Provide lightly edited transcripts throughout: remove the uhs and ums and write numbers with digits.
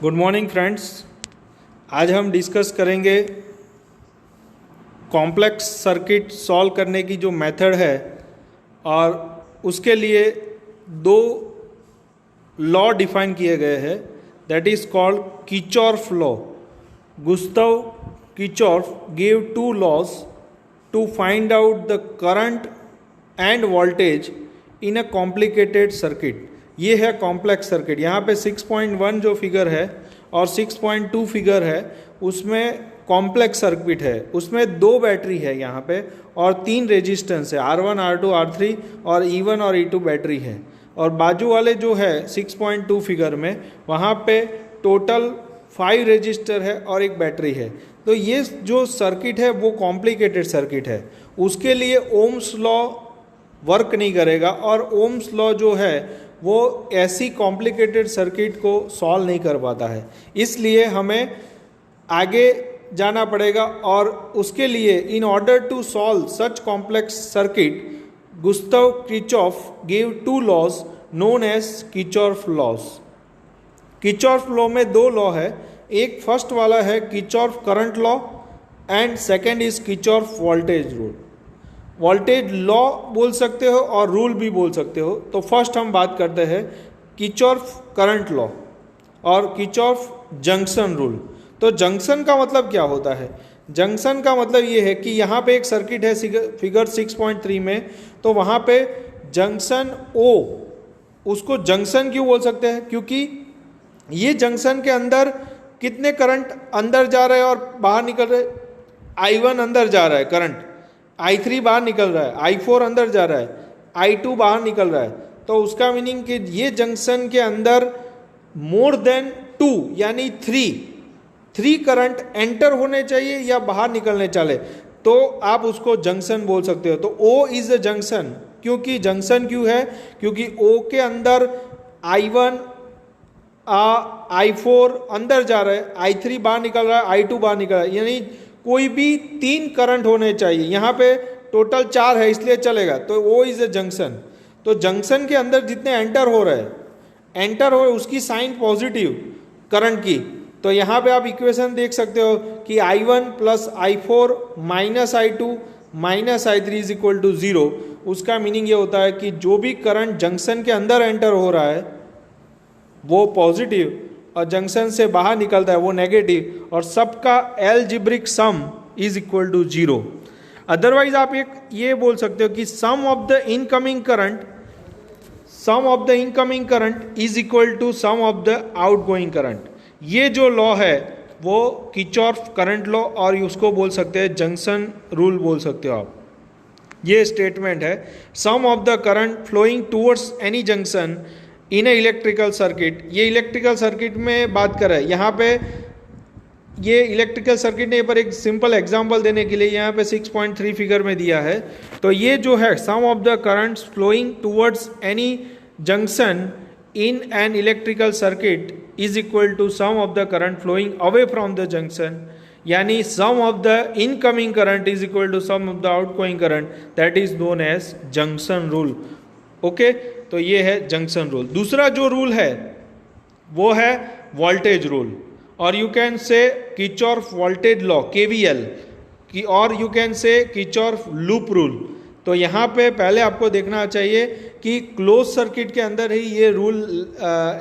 Good morning friends. आज हम discuss करेंगे कॉम्प्लेक्स सर्किट सॉल्व करने की जो मेथड है और उसके लिए दो लॉ डिफाइन किए गए हैं, that is called Kirchhoff law. Gustav Kirchhoff gave two laws to find out the current and voltage in a complicated circuit। ये है कॉम्प्लेक्स सर्किट। यहाँ पे 6.1 जो फिगर है और 6.2 फिगर है उसमें कॉम्प्लेक्स सर्किट है। उसमें दो बैटरी है यहाँ पे और तीन रेजिस्टेंस है, R1, R2, R3 और E1 और E2 बैटरी है। और बाजू वाले जो है 6.2 फिगर में वहाँ पे टोटल 5 रेजिस्टर है और एक बैटरी है। तो ये जो सर्किट है वो कॉम्प्लिकेटेड सर्किट है, उसके लिए ओम्स लॉ वर्क नहीं करेगा और ओम्स लॉ जो है वो ऐसी कॉम्प्लिकेटेड सर्किट को सॉल्व नहीं कर पाता है। इसलिए हमें आगे जाना पड़ेगा और उसके लिए in order to solve such complex circuit Gustav Kirchhoff give two laws known as Kirchhoff laws. Kirchhoff law में दो लॉ है, एक फर्स्ट वाला है Kirchhoff current law and second is Kirchhoff voltage rule. Voltage law बोल सकते हो और रूल भी बोल सकते हो। तो फर्स्ट हम बात करते हैं किर्चॉफ करंट लॉ और किर्चॉफ जंक्शन रूल। तो जंक्शन का मतलब क्या होता है? जंक्शन का मतलब ये है कि यहाँ पे एक सर्किट है फिगर 6.3 में, तो वहाँ पे जंक्शन O, उसको जंक्शन क्यों बोल सकते हैं? क्योंकि ये जंक्शन के अंदर कितने करंट अंदर जा रहे हैं और बाहर निकल रहे? I1 अंदर जा रहा है करंट, I3 बाहर निकल रहा है, I4 अंदर जा रहा है, I2 बाहर निकल रहा है। तो उसका मीनिंग कि ये जंक्शन के अंदर मोर देन 2 यानी 3 करंट एंटर होने चाहिए या बाहर निकलने चाहिए, तो आप उसको जंक्शन बोल सकते हो। तो O इज अ जंक्शन। क्योंकि जंक्शन क्यों है? क्योंकि O के अंदर I1 I4 अंदर जा रहा है, I3 बाहर निकल रहा है, I2 बाहर निकल रहा है, यानी कोई भी 3 करंट होने चाहिए। यहाँ पे टोटल 4 है इसलिए चलेगा। तो वो इज अ जंक्शन। तो जंक्शन के अंदर जितने एंटर हो रहे उसकी साइन पॉजिटिव करंट की। तो यहाँ पे आप इक्वेशन देख सकते हो कि I1 plus I4 minus I2 minus I3 is equal to 0। उसका मीनिंग ये होता है कि जो भी करंट जंक्शन के अंदर एंटर हो रहा है वो पॉजिटिव और जंक्शन से बाहर निकलता है वो नेगेटिव, और सबका algebraic sum is equal to 0। Otherwise आप एक ये बोल सकते हो कि sum of the incoming current is equal to sum of the outgoing current. ये जो लॉ है वो किर्चॉफ करंट लॉ और उसको बोल सकते हैं जंक्शन रूल बोल सकते हो आप। ये स्टेटमेंट है, sum of the current flowing towards any junction in a electrical circuit. ये इलेक्ट्रिकल सर्किट में बात कर रहा है। यहाँ पे ये इलेक्ट्रिकल सर्किट ने पर एक सिंपल एग्जांपल देने के लिए यहाँ पे 6.3 फिगर में दिया है। तो ये जो है sum of the currents flowing towards any junction in an electrical circuit is equal to sum of the current flowing away from the junction, यानी sum of the incoming current is equal to sum of the outgoing current, that is known as junction rule. Okay, तो ये है junction rule. दूसरा जो rule है वो है voltage rule, और you can say Kirchhoff voltage law KVL की, और you can say Kirchhoff loop rule. तो यहाँ पे पहले आपको देखना चाहिए कि क्लोज सर्किट के अंदर ही ये रूल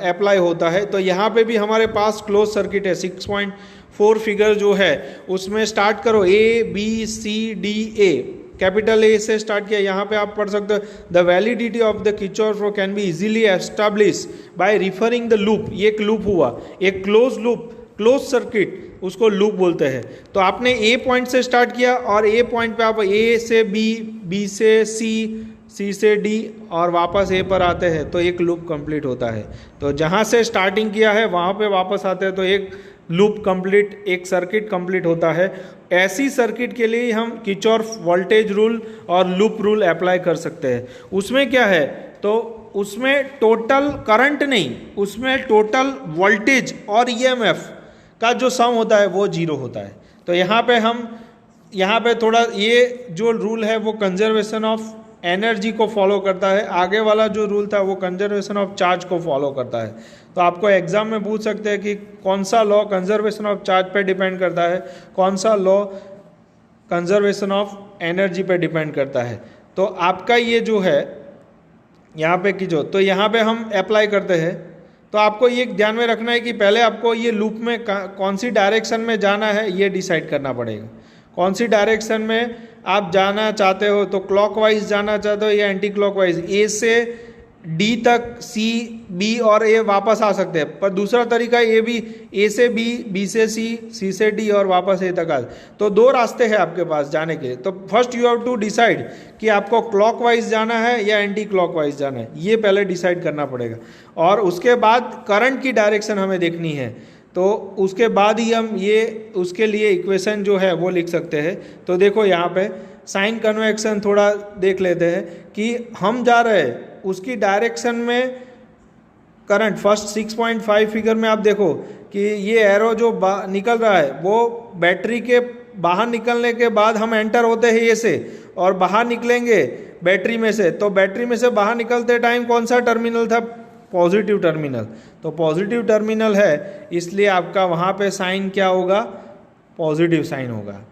अप्लाई होता है। तो यहाँ पे भी हमारे पास क्लोज सर्किट है, 6.4 फिगर जो है उसमें स्टार्ट करो ABCDA, कैपिटल A से स्टार्ट किया। यहाँ पे आप पढ़ सकते हो the validity of the Kirchhoff law can be easily establish bye referring the loop. ये एक लूप हुआ, एक क्लोज लूप, क्लोज सर्किट उसको लूप बोलते हैं। तो आपने A पॉइंट से स्टार्ट किया और A पॉइंट पे आप A से B, B से C, C से D और वापस A पर आते हैं तो एक लूप कंप्लीट होता है। तो जहाँ से स्टार्टिंग किया है वहाँ पे वापस आते हैं तो एक लूप कंप्लीट, एक सर्किट कंप्लीट होता है। ऐसी सर्किट के लिए हम किर्चॉफ वोल्टेज रूल और लूप रूल अप्लाई कर सकते हैं। उसमें क्या है? तो उसमें टोटल करंट नहीं, उसमें टोटल वोल्टेज और EMF का जो सम होता है वो 0 होता है। तो यहाँ पे थोड़ा ये जो रूल है वो कंजर्वेशन ऑफ एनर्जी को फॉलो करता है, आगे वाला जो रूल था वो कंजर्वेशन ऑफ चार्ज को फॉलो करता है। तो आपको एग्जाम में पूछ सकते हैं कि कौन सा लॉ कंजर्वेशन ऑफ चार्ज पे डिपेंड करता है, कौन सा लॉ कंजर्वेशन ऑफ एनर्जी पे डिपेंड करता है। तो आपका ये जो है यहाँ पे की जो, तो यहाँ पे हम अप्लाई करते हैं। तो आपको ये ध्यान में रखना है कि पहले आपको ये लूप में कौन सी डायरेक्शन में जाना है ये डिसाइड करना पड़ेगा। कौन सी डायरेक्शन में आप जाना चाहते हो, तो क्लॉकवाइज जाना चाहते हो या एंटी क्लॉकवाइज। ए से डी तक सी, बी और ए वापस आ सकते हैं, पर दूसरा तरीका ये भी ए से बी, बी से सी, सी से डी और वापस ए तक आ। तो दो रास्ते हैं आपके पास जाने के। तो first you have to decide कि आपको क्लॉकवाइज जाना है या एंटी क्लॉकवाइज जाना है, ये पहले डिसाइड करना पड़ेगा। और उसके बाद करंट की डायरेक्शन हमें देखनी है, तो उसके बाद ही हम ये उसके लिए इक्वेशन जो है वो लिख सकते हैं। तो देखो यहाँ पे साइन कन्वेक्शन थोड़ा देख लेते हैं कि हम जा रहे हैं उसकी डायरेक्शन में करंट। फर्स्ट 6.5 फिगर में आप देखो कि ये एरो जो निकल रहा है वो बैटरी के बाहर निकलने के बाद हम एंटर होते हैं ये से और बाहर निकलेंगे बैटरी में से। तो बैटरी में से बाहर निकलते टाइम कौन सा टर्मिनल था, पॉजिटिव टर्मिनल। तो पॉजिटिव टर्मिनल है, इसलिए आपका वहाँ पे साइन क्या होगा, पॉजिटिव साइन होगा।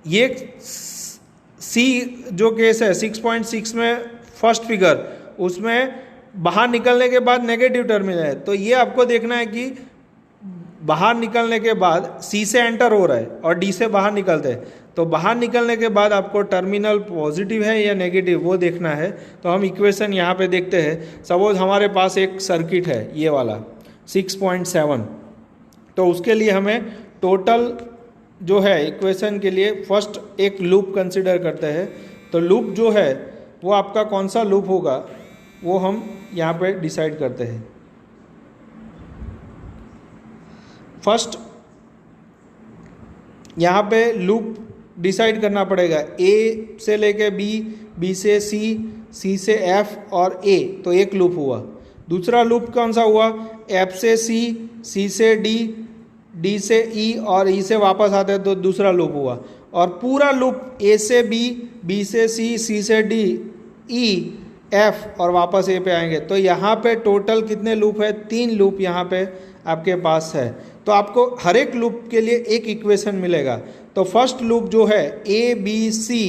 ये सी जो केस है 6.6 में फर्स्ट फिगर, उसमें बाहर निकलने के बाद नेगेटिव टर्मिनल है। तो ये आपको देखना है कि बाहर निकलने के बाद सी से एंटर हो रहा है और डी से बाहर निकलते हैं, तो बाहर निकलने के बाद आपको टर्मिनल पॉजिटिव है या नेगेटिव वो देखना है। तो हम इक्वेशन यहाँ पे देखते हैं। सपोज हमारे पास एक सर्किट है ये वाला 6.7, तो उसके लिए हमें टोटल जो है इक्वेशन के लिए फर्स्ट एक लूप कंसिडर करते हैं। तो लूप जो है वो आपका कौन सा लूप होगा वो हम यहाँ पे डिसाइड करते हैं। फर्स्ट यहाँ पे लूप डिसाइड करना पड़ेगा, ए से लेके बी, बी से सी, सी से एफ और ए, तो एक लूप हुआ। दूसरा लूप कौन सा हुआ, एफ से सी, सी से डी, डी से ई और ई से वापस आते हैं तो दूसरा लूप हुआ। और पूरा लूप ए से बी, बी से सी से डी, ई, एफ और वापस ए पे आएंगे। तो यहाँ पे टोटल कितने लूप है, 3 लूप यहाँ पे आपके पास है। तो आपको हर एक लूप के लिए एक इक्वेशन मिलेगा। तो फर्स्ट लूप जो है A B C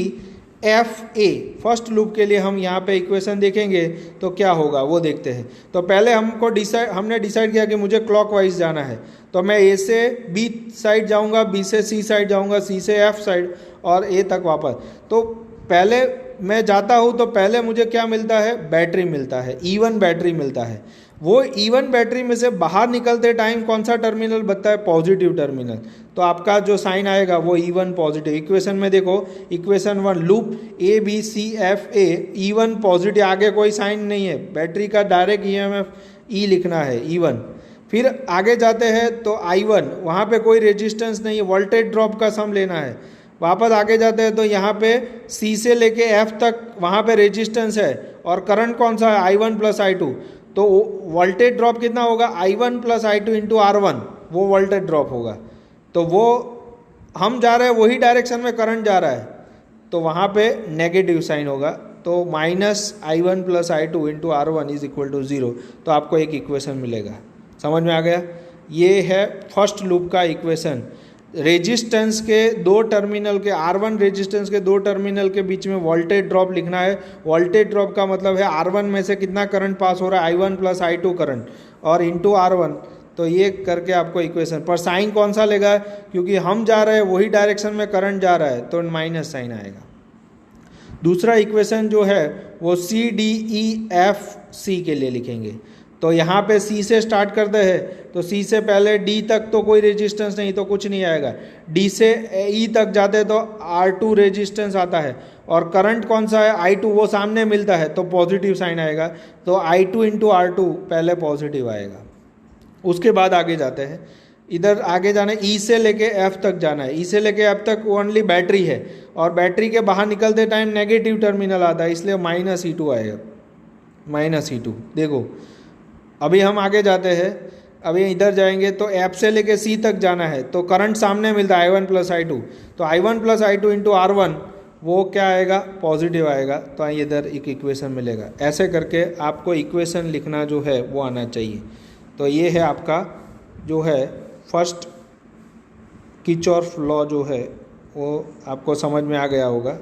F A, first loop के लिए हम यहाँ पे इक्वेशन देखेंगे तो क्या होगा वो देखते हैं। तो पहले हमने डिसाइड किया कि मुझे क्लॉकवाइज जाना है, तो मैं ए से बी साइड जाऊँगा, बी से सी साइड जाऊँगा, सी से एफ साइड और ए तक वापस। तो पहले मैं जाता हूँ तो पहले मुझे क्या मिलता है, बैटरी मिलता है, E1 बैटरी मिलता है। वो E1 बैटरी में से बाहर निकलते टाइम कौन सा टर्मिनल बचता है, पॉजिटिव टर्मिनल। तो आपका जो साइन आएगा वो E1 पॉजिटिव। इक्वेशन में देखो, equation 1 loop A B C F A, E1 positive, आगे कोई साइन नहीं है, बैटरी का डायरेक्ट EMF E लिखना है E1। फिर आगे जाते हैं तो I1, वहाँ पे कोई रेजिस्टेंस नहीं है, वोल्टेज ड्रॉप का सम लेना है। वापस आगे जाते हैं तो यहाँ पे C से लेके F तक वहाँ पे रेजिस्टेंस है और करंट कौन सा है, I1 प्लस I2। तो वोल्टेज ड्रॉप कितना होगा, I1 plus I2 into R1, वो वोल्टेज ड्रॉप होगा। तो वो हम जा रहे हैं वही डायरेक्शन में करंट जा रहा है, तो वहाँ पे नेगेटिव साइन होगा। तो minus I1 plus I2 into R1 is equal to 0। तो आपको एक इक्वेशन मिलेगा। समझ में आ गया, ये है फर्स्ट लूप का इक्वेशन। रेजिस्टेंस के दो टर्मिनल के, R1 रेजिस्टेंस के दो टर्मिनल के बीच में वोल्टेज ड्रॉप लिखना है। वोल्टेज ड्रॉप का मतलब है R1 में से कितना करंट पास हो रहा है, I1 प्लस I2 करंट और इंटू R1। तो ये करके आपको इक्वेशन पर साइन कौन सा लेगा, क्योंकि हम जा रहे हैं वही डायरेक्शन में करंट जा रहा है तो माइनस साइन आएगा। दूसरा इक्वेशन जो है वो CDEFC के लिए लिखेंगे। तो यहाँ पे C से स्टार्ट करते हैं, तो C से पहले D तक तो कोई रेजिस्टेंस नहीं, तो कुछ नहीं आएगा। D से E तक जाते हैं तो R2 रेजिस्टेंस आता है और करंट कौन सा है, I2, वो सामने मिलता है तो पॉजिटिव साइन आएगा। तो I2 इंटू R2 पहले पॉजिटिव आएगा। उसके बाद आगे जाते हैं, इधर आगे जाना है, E से लेके F तक जाना है। E से लेके F तक ओनली बैटरी है और बैटरी के बाहर निकलते टाइम नेगेटिव टर्मिनल आता है, इसलिए माइनस E2 आएगा, माइनस E2। देखो अभी हम आगे जाते हैं, अभी इधर जाएंगे तो F से लेके C तक जाना है, तो करंट सामने मिलता है I1 प्लस I2। तो I1 plus I2 into R1 वो क्या आएगा, पॉजिटिव आएगा, तो इधर एक इक्वेशन मिलेगा। ऐसे करके आपको इक्वेशन लिखना जो है वो आना चाहिए। तो ये है आपका जो है फर्स्ट किरचॉफ लॉ जो है वो आपको समझ में आ गया होगा।